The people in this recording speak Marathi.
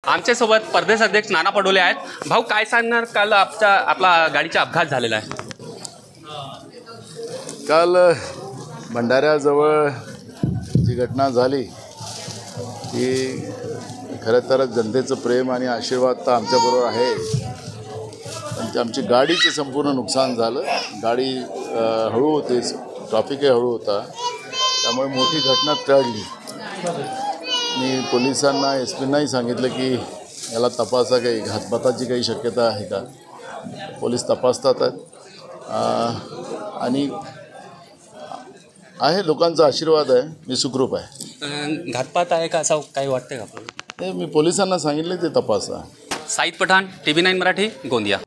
आमच्यासोबत प्रदेश अध्यक्ष नाना पटोले आहेत। भाऊ, काय सांगणार, काल आपला गाडीचा अपघात झालेला आहे? काल भंडाऱ्याजवळ जी घटना झाली ती खरं तर जनतेचं प्रेम आणि आशीर्वाद तर आमच्याबरोबर आहे, पण ते आमची गाडीचं संपूर्ण नुकसान झालं। गाडी हळू होती, ट्रॅफिकही हळू होता, त्यामुळे मोठी घटना टळली। मी पोलिसांना SP-नाही सांगितलं की याला तपासा, काही घातपाताची काही शक्यता आहे का। पोलीस तपासतात आहेत आणि आहे, लोकांचा आशीर्वाद आहे, मी सुखरूप आहे। घातपात आहे का असं काही वाटतंय का आपल्याला? मी पोलिसांना सांगितले ते तपासा। साईद पठाण, TV9 मराठी, गोंदिया।